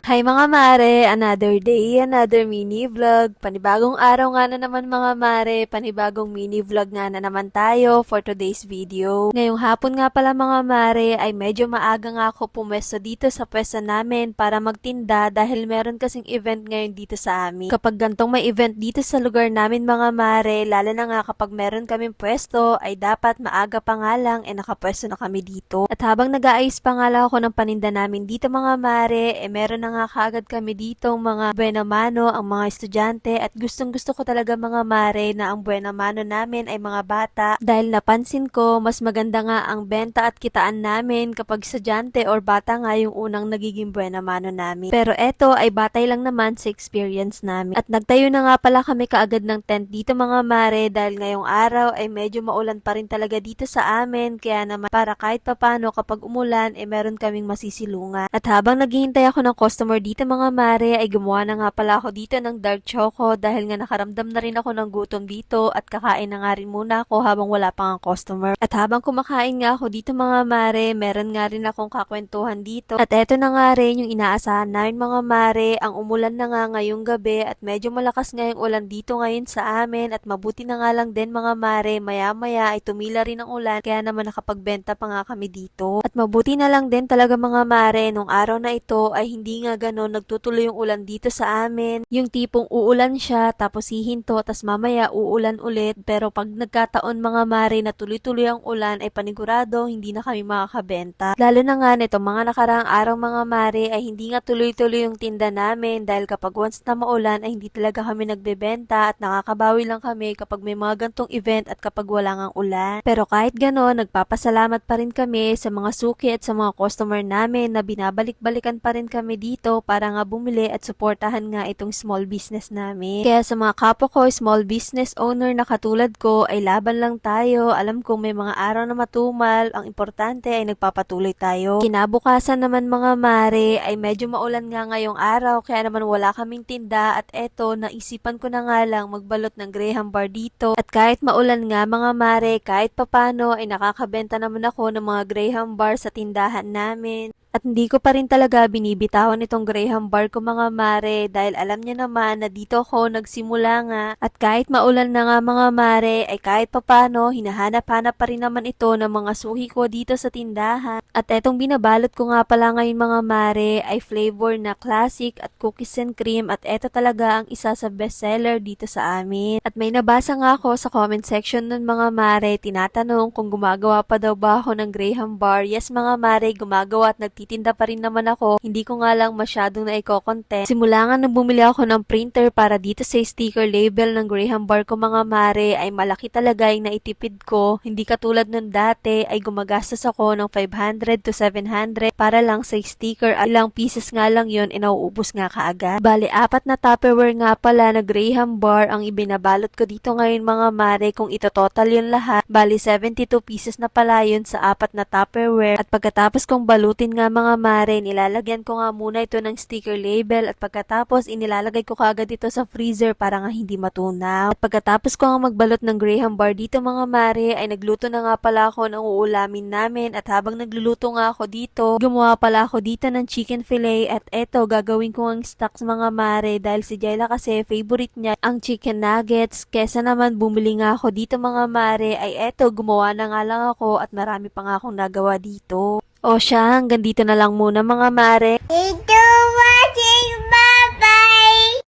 Hi mga mare! Another day, another mini vlog. Panibagong araw nga na naman mga mare, panibagong mini vlog nga na naman tayo for today's video. Ngayong hapon nga pala mga mare ay medyo maaga nga ako pumesto dito sa pwesto namin para magtinda dahil meron kasing event ngayon dito sa amin. Kapag gantong may event dito sa lugar namin mga mare, lalo na nga kapag meron kaming pwesto ay dapat maaga pa nga lang nakapwesto na kami dito. At habang nag-aayos pa nga lang ako ng paninda namin dito mga mare, meron na nga kaagad kami dito mga buena mano ang mga estudyante at gustong gusto ko talaga mga mare na ang buena mano namin ay mga bata dahil napansin ko mas maganda nga ang benta at kitaan namin kapag estudyante or bata nga yung unang nagiging buena mano namin. Pero eto ay batay lang naman sa experience namin. At nagtayo na nga pala kami kaagad ng tent dito mga mare dahil ngayong araw ay medyo maulan pa rin talaga dito sa amin kaya naman para kahit papano kapag umulan meron kaming masisilungan. At habang naghihintay ako ng customer dito mga mare ay gumawa na nga pala ako dito ng dark choco dahil nga nakaramdam na rin ako ng gutom dito at kakain na nga rin muna ako habang wala pang ang customer. At habang kumakain nga ako dito mga mare, meron nga rin akong kakwentuhan dito. At eto na nga rin yung inaasahan namin mga mare, ang umulan na nga ngayong gabi at medyo malakas nga yung ulan dito ngayon sa amin at mabuti na nga lang din mga mare, maya maya ay tumila rin ang ulan kaya naman nakapagbenta pa nga kami dito. At mabuti na lang din talaga mga mare, nung araw na ito ay hindi nga ganon nagtutuloy yung ulan dito sa amin. Yung tipong uulan siya tapos hihinto tas mamaya uulan ulit pero pag nagkataon mga mare na tuloy-tuloy ang ulan ay panigurado hindi na kami makakabenta. Lalo na nga nito mga nakaraang araw mga mare ay hindi nga tuloy-tuloy yung tinda namin dahil kapag once na maulan ay hindi talaga kami nagbebenta at nakakabawi lang kami kapag may mga gantong event at kapag wala ngang ulan. Pero kahit ganon nagpapasalamat pa rin kami sa mga suki at sa mga customer namin na binabalik-balikan pa rin kami dito para nga bumili at suportahan nga itong small business namin. Kaya sa mga kapwa ko, small business owner na katulad ko ay laban lang tayo. Alam kong may mga araw na matumal, ang importante ay nagpapatuloy tayo. Kinabukasan naman mga mare ay medyo maulan nga ngayong araw kaya naman wala kaming tinda at eto naisipan ko na nga lang magbalot ng Graham bar dito at kahit maulan nga mga mare kahit papano ay nakakabenta naman ako ng mga Graham bar sa tindahan namin. At hindi ko pa rin talaga binibitawan itong Graham bar ko mga mare dahil alam niya naman na dito ako nagsimula nga at kahit maulan na nga mga mare ay kahit papano hinahanap-hanap pa rin naman ito ng mga suhi ko dito sa tindahan. At etong binabalot ko nga pala ngayon mga mare ay flavor na classic at cookies and cream at eto talaga ang isa sa bestseller dito sa amin. At may nabasa nga ako sa comment section nun mga mare tinatanong kung gumagawa pa daw ba ako ng Graham bar. Yes mga mare, gumagawa at nagtitinda pa rin naman ako. Hindi ko nga lang masyadong naiko-content. Simula nga nang bumili ako ng printer para dito sa sticker label ng Graham bar ko mga mare ay malaki talaga yung naitipid ko. Hindi katulad nun dati ay gumagastos ako ng 500 to 700 para lang sa sticker at ilang pieces nga lang yun nauubos nga kaagad. Bale, 4 na Tupperware nga pala na Graham bar ang ibinabalot ko dito ngayon mga mare kung ito total yun lahat. Bale, 72 pieces na pala yun sa 4 na Tupperware at pagkatapos kong balutin nga mga mare, nilalagyan ko nga muna ito ng sticker label at pagkatapos inilalagay ko kaagad ito sa freezer para nga hindi matunaw. At pagkatapos ko nga magbalot ng Graham bar dito mga mare ay nagluto na nga pala ako ng uulamin namin at habang nagluluto nga ako dito, gumawa pala ako dito ng chicken fillet at eto gagawin ko ang stocks mga mare dahil si Jayla kasi favorite niya ang chicken nuggets kesa naman bumili nga ako dito mga mare ay eto gumawa na nga lang ako at marami pa nga akong nagawa dito. O siya, hanggang dito na lang muna mga mare.